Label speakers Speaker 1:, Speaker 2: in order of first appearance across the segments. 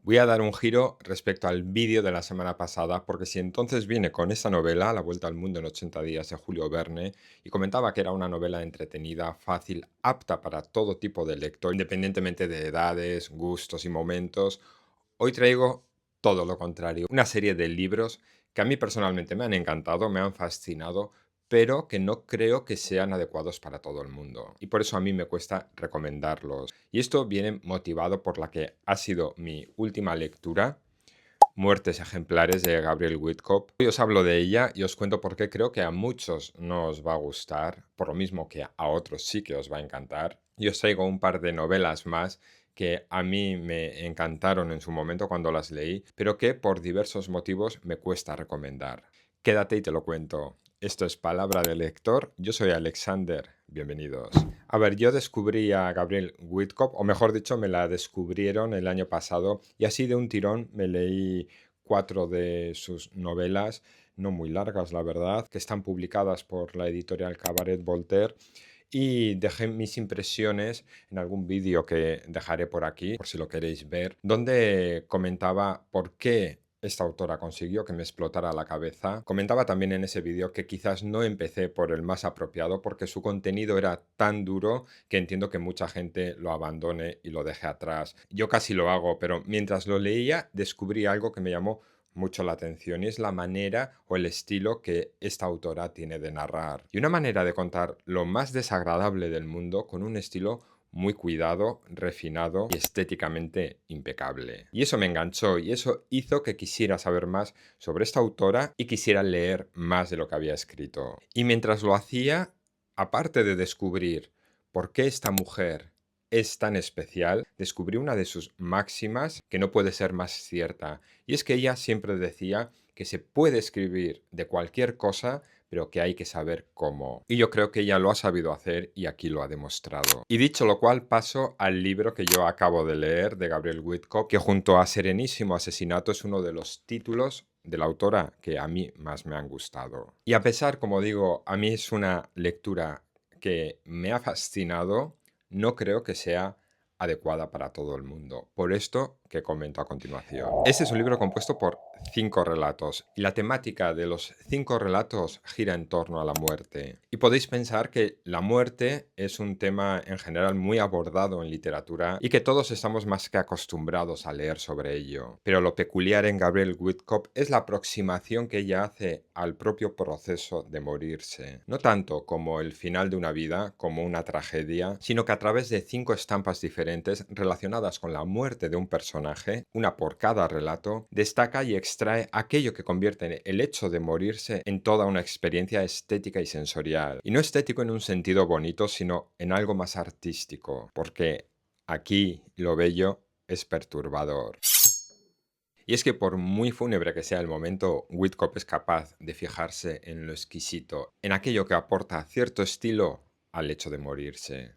Speaker 1: Voy a dar un giro respecto al vídeo de la semana pasada, porque si entonces viene con esa novela, La Vuelta al Mundo en 80 días de Julio Verne, y comentaba que era una novela entretenida, fácil, apta para todo tipo de lector, independientemente de edades, gustos y momentos, hoy traigo todo lo contrario, una serie de libros que a mí personalmente me han encantado, me han fascinado, pero que no creo que sean adecuados para todo el mundo. Y por eso a mí me cuesta recomendarlos. Y esto viene motivado por la que ha sido mi última lectura, Muertes ejemplares de Gabriel Whitcomb. Hoy os hablo de ella y os cuento por qué creo que a muchos no os va a gustar, por lo mismo que a otros sí que os va a encantar. Y os traigo un par de novelas más que a mí me encantaron en su momento cuando las leí, pero que por diversos motivos me cuesta recomendar. Quédate y te lo cuento. Esto es Palabra del Lector. Yo soy Alexander. Bienvenidos. A ver, yo descubrí a Gabriel Whitcomb, o mejor dicho, me la descubrieron el año pasado y así de un tirón me leí 4 de sus novelas, no muy largas, la verdad, que están publicadas por la editorial Cabaret Voltaire y dejé mis impresiones en algún vídeo que dejaré por aquí, por si lo queréis ver, donde comentaba por qué esta autora consiguió que me explotara la cabeza. Comentaba también en ese vídeo que quizás no empecé por el más apropiado porque su contenido era tan duro que entiendo que mucha gente lo abandone y lo deje atrás. Yo casi lo hago, pero mientras lo leía descubrí algo que me llamó mucho la atención y es la manera o el estilo que esta autora tiene de narrar. Y una manera de contar lo más desagradable del mundo con un estilo muy cuidado, refinado y estéticamente impecable. Y eso me enganchó y eso hizo que quisiera saber más sobre esta autora y quisiera leer más de lo que había escrito. Y mientras lo hacía, aparte de descubrir por qué esta mujer es tan especial, descubrí una de sus máximas que no puede ser más cierta. Y es que ella siempre decía que se puede escribir de cualquier cosa, pero que hay que saber cómo. Y yo creo que ella lo ha sabido hacer y aquí lo ha demostrado. Y dicho lo cual, paso al libro que yo acabo de leer de Gabriel Whitcomb, que junto a Serenísimo Asesinato es uno de los títulos de la autora que a mí más me han gustado. Y a pesar, como digo, a mí es una lectura que me ha fascinado, no creo que sea adecuada para todo el mundo. Por esto que comento a continuación. Este es un libro compuesto por 5 relatos y la temática de los 5 relatos gira en torno a la muerte. Y podéis pensar que la muerte es un tema en general muy abordado en literatura y que todos estamos más que acostumbrados a leer sobre ello. Pero lo peculiar en Gabriel Whitcomb es la aproximación que ella hace al propio proceso de morirse. No tanto como el final de una vida, como una tragedia, sino que a través de 5 estampas diferentes relacionadas con la muerte de un personaje, una por cada relato, destaca y extrae aquello que convierte el hecho de morirse en toda una experiencia estética y sensorial. Y no estético en un sentido bonito, sino en algo más artístico, porque aquí lo bello es perturbador. Y es que por muy fúnebre que sea el momento, Whitcomb es capaz de fijarse en lo exquisito, en aquello que aporta cierto estilo al hecho de morirse.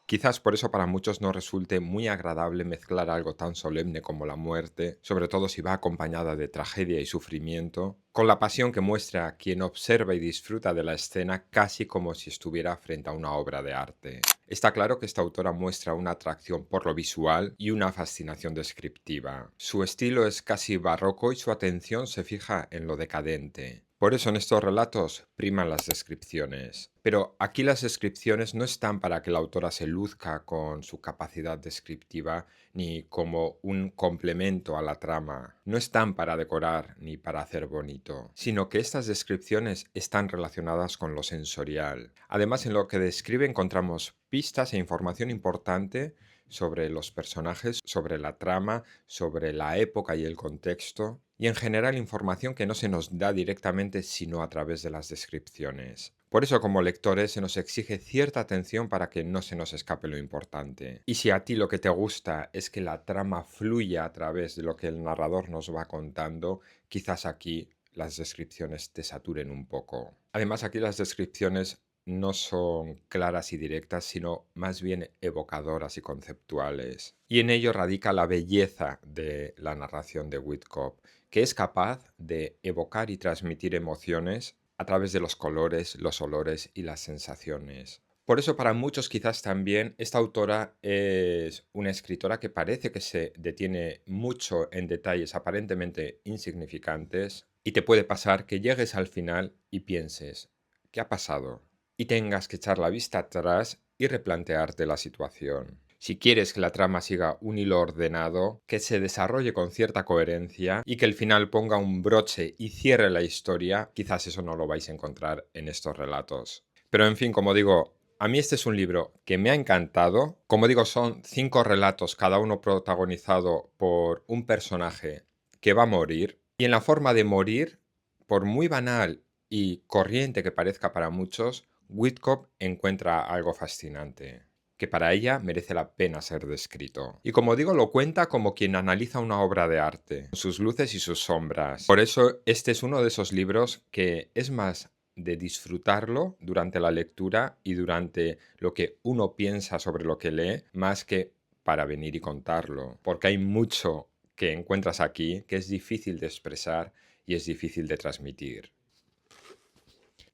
Speaker 1: Quizás por eso para muchos no resulte muy agradable mezclar algo tan solemne como la muerte, sobre todo si va acompañada de tragedia y sufrimiento, con la pasión que muestra quien observa y disfruta de la escena casi como si estuviera frente a una obra de arte. Está claro que esta autora muestra una atracción por lo visual y una fascinación descriptiva. Su estilo es casi barroco y su atención se fija en lo decadente. Por eso en estos relatos priman las descripciones. Pero aquí las descripciones no están para que la autora se luzca con su capacidad descriptiva ni como un complemento a la trama. No están para decorar ni para hacer bonito, sino que estas descripciones están relacionadas con lo sensorial. Además, en lo que describe encontramos pistas e información importante sobre los personajes, sobre la trama, sobre la época y el contexto, y en general información que no se nos da directamente sino a través de las descripciones. Por eso como lectores se nos exige cierta atención para que no se nos escape lo importante. Y si a ti lo que te gusta es que la trama fluya a través de lo que el narrador nos va contando, quizás aquí las descripciones te saturen un poco. Además aquí las descripciones no son claras y directas, sino más bien evocadoras y conceptuales. Y en ello radica la belleza de la narración de Whitcomb, que es capaz de evocar y transmitir emociones a través de los colores, los olores y las sensaciones. Por eso para muchos quizás también esta autora es una escritora que parece que se detiene mucho en detalles aparentemente insignificantes y te puede pasar que llegues al final y pienses, ¿qué ha pasado? Y tengas que echar la vista atrás y replantearte la situación. Si quieres que la trama siga un hilo ordenado, que se desarrolle con cierta coherencia y que el final ponga un broche y cierre la historia, quizás eso no lo vais a encontrar en estos relatos. Pero en fin, como digo, a mí este es un libro que me ha encantado. Como digo, son 5 relatos, cada uno protagonizado por un personaje que va a morir. Y en la forma de morir, por muy banal y corriente que parezca para muchos, Whitcomb encuentra algo fascinante, que para ella merece la pena ser descrito. Y como digo, lo cuenta como quien analiza una obra de arte, sus luces y sus sombras. Por eso este es uno de esos libros que es más de disfrutarlo durante la lectura y durante lo que uno piensa sobre lo que lee, más que para venir y contarlo, porque hay mucho que encuentras aquí que es difícil de expresar y es difícil de transmitir.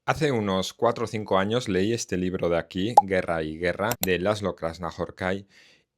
Speaker 1: Hace unos 4 o 5 años leí este libro de aquí, Guerra y Guerra, de Laszlo Krasznahorkai,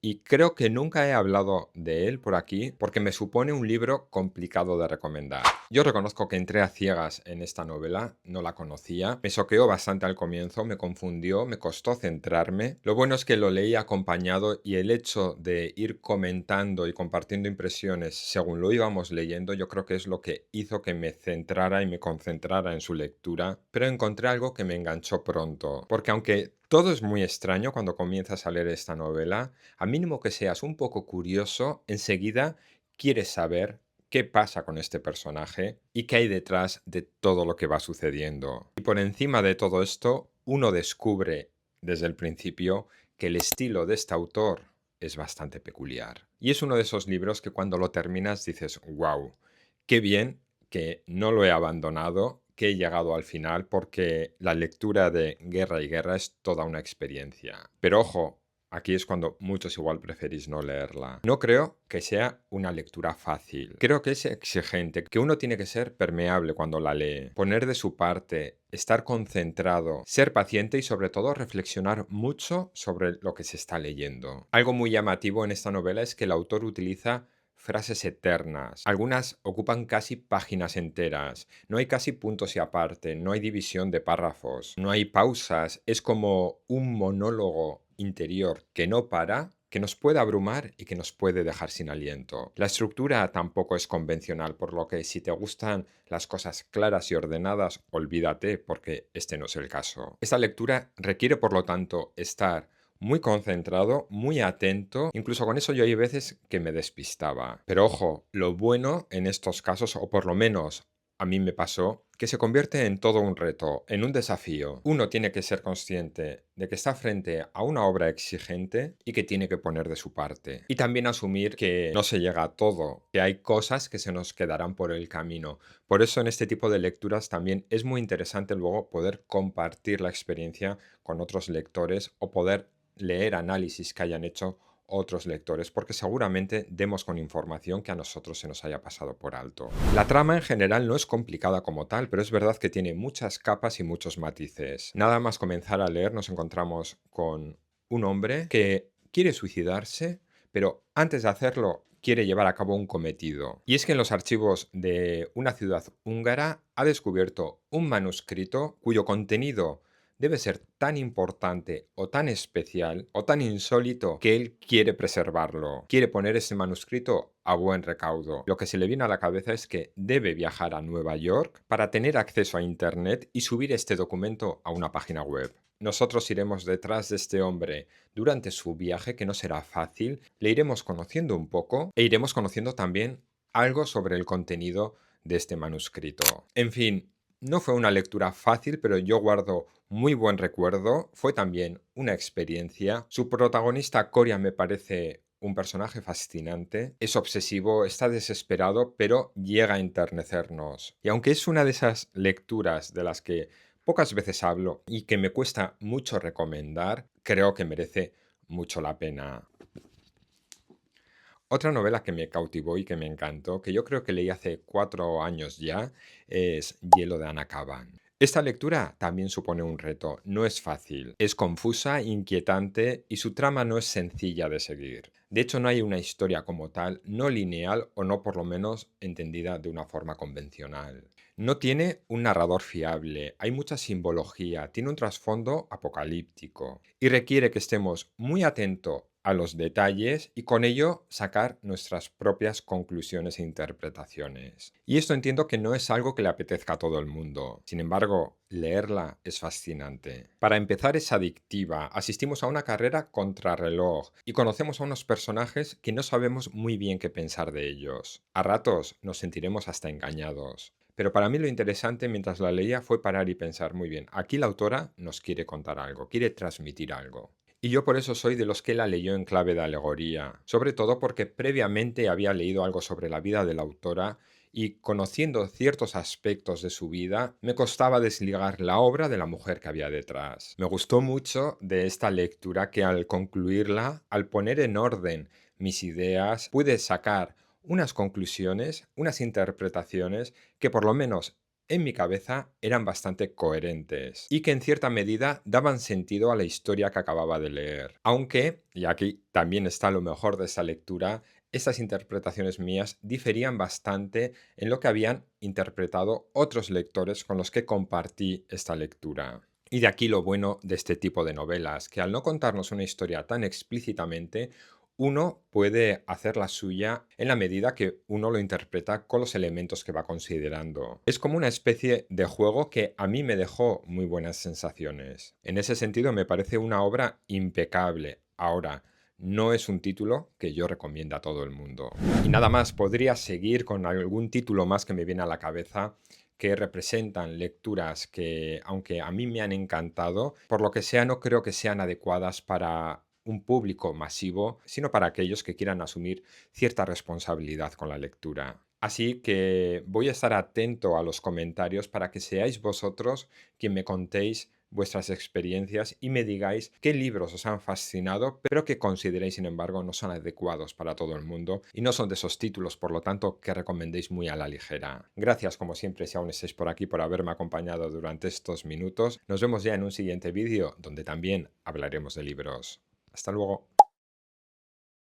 Speaker 1: y creo que nunca he hablado de él por aquí porque me supone un libro complicado de recomendar. Yo reconozco que entré a ciegas en esta novela, no la conocía, me choqueó bastante al comienzo, me confundió, me costó centrarme. Lo bueno es que lo leí acompañado y el hecho de ir comentando y compartiendo impresiones según lo íbamos leyendo, yo creo que es lo que hizo que me centrara y me concentrara en su lectura, pero encontré algo que me enganchó pronto, porque aunque todo es muy extraño cuando comienzas a leer esta novela, a mínimo que seas un poco curioso, enseguida quieres saber qué pasa con este personaje y qué hay detrás de todo lo que va sucediendo. Y por encima de todo esto, uno descubre desde el principio que el estilo de este autor es bastante peculiar. Y es uno de esos libros que cuando lo terminas dices, wow, qué bien que no lo he abandonado, que he llegado al final, porque la lectura de Guerra y Guerra es toda una experiencia. Pero ojo, aquí es cuando muchos igual preferís no leerla. No creo que sea una lectura fácil. Creo que es exigente, que uno tiene que ser permeable cuando la lee, poner de su parte, estar concentrado, ser paciente y sobre todo reflexionar mucho sobre lo que se está leyendo. Algo muy llamativo en esta novela es que el autor utiliza frases eternas. Algunas ocupan casi páginas enteras. No hay casi puntos y aparte, no hay división de párrafos, no hay pausas. Es como un monólogo interior que no para, que nos puede abrumar y que nos puede dejar sin aliento. La estructura tampoco es convencional, por lo que si te gustan las cosas claras y ordenadas, olvídate, porque este no es el caso. Esta lectura requiere, por lo tanto, estar muy concentrado, muy atento. Incluso con eso yo hay veces que me despistaba. Pero ojo, lo bueno en estos casos, o por lo menos a mí me pasó, que se convierte en todo un reto, en un desafío. Uno tiene que ser consciente de que está frente a una obra exigente y que tiene que poner de su parte. Y también asumir que no se llega a todo, que hay cosas que se nos quedarán por el camino. Por eso en este tipo de lecturas también es muy interesante luego poder compartir la experiencia con otros lectores o poder leer análisis que hayan hecho otros lectores, porque seguramente demos con información que a nosotros se nos haya pasado por alto. La trama en general no es complicada como tal, pero es verdad que tiene muchas capas y muchos matices. Nada más comenzar a leer nos encontramos con un hombre que quiere suicidarse, pero antes de hacerlo quiere llevar a cabo un cometido. Y es que en los archivos de una ciudad húngara ha descubierto un manuscrito cuyo contenido debe ser tan importante o tan especial o tan insólito que él quiere preservarlo. Quiere poner ese manuscrito a buen recaudo. Lo que se le viene a la cabeza es que debe viajar a Nueva York para tener acceso a Internet y subir este documento a una página web. Nosotros iremos detrás de este hombre durante su viaje, que no será fácil, le iremos conociendo un poco e iremos conociendo también algo sobre el contenido de este manuscrito. En fin, no fue una lectura fácil, pero yo guardo muy buen recuerdo. Fue también una experiencia. Su protagonista, Coria, me parece un personaje fascinante. Es obsesivo, está desesperado, pero llega a enternecernos. Y aunque es una de esas lecturas de las que pocas veces hablo y que me cuesta mucho recomendar, creo que merece mucho la pena. Otra novela que me cautivó y que me encantó, que yo creo que leí hace 4 años ya, es Hielo de Anna Kavan. Esta lectura también supone un reto, no es fácil, es confusa, inquietante y su trama no es sencilla de seguir. De hecho, no hay una historia como tal, no lineal o no por lo menos entendida de una forma convencional. No tiene un narrador fiable, hay mucha simbología, tiene un trasfondo apocalíptico y requiere que estemos muy atentos a los detalles y con ello sacar nuestras propias conclusiones e interpretaciones. Y esto entiendo que no es algo que le apetezca a todo el mundo. Sin embargo, leerla es fascinante. Para empezar, es adictiva. Asistimos a una carrera contrarreloj y conocemos a unos personajes que no sabemos muy bien qué pensar de ellos. A ratos nos sentiremos hasta engañados. Pero para mí lo interesante mientras la leía fue parar y pensar, muy bien, aquí la autora nos quiere contar algo, quiere transmitir algo. Y yo por eso soy de los que la leyó en clave de alegoría, sobre todo porque previamente había leído algo sobre la vida de la autora y conociendo ciertos aspectos de su vida, me costaba desligar la obra de la mujer que había detrás. Me gustó mucho de esta lectura que al concluirla, al poner en orden mis ideas, pude sacar unas conclusiones, unas interpretaciones que por lo menos en mi cabeza eran bastante coherentes y que en cierta medida daban sentido a la historia que acababa de leer. Aunque, y aquí también está lo mejor de esta lectura, estas interpretaciones mías diferían bastante en lo que habían interpretado otros lectores con los que compartí esta lectura. Y de aquí lo bueno de este tipo de novelas, que al no contarnos una historia tan explícitamente, uno puede hacer la suya en la medida que uno lo interpreta con los elementos que va considerando. Es como una especie de juego que a mí me dejó muy buenas sensaciones. En ese sentido me parece una obra impecable. Ahora, no es un título que yo recomiendo a todo el mundo. Y nada más, podría seguir con algún título más que me viene a la cabeza que representan lecturas que, aunque a mí me han encantado, por lo que sea no creo que sean adecuadas para un público masivo, sino para aquellos que quieran asumir cierta responsabilidad con la lectura. Así que voy a estar atento a los comentarios para que seáis vosotros quien me contéis vuestras experiencias y me digáis qué libros os han fascinado, pero que consideréis, sin embargo, no son adecuados para todo el mundo y no son de esos títulos, por lo tanto, que recomendéis muy a la ligera. Gracias, como siempre, si aún estáis por aquí, por haberme acompañado durante estos minutos. Nos vemos ya en un siguiente vídeo, donde también hablaremos de libros. Hasta luego.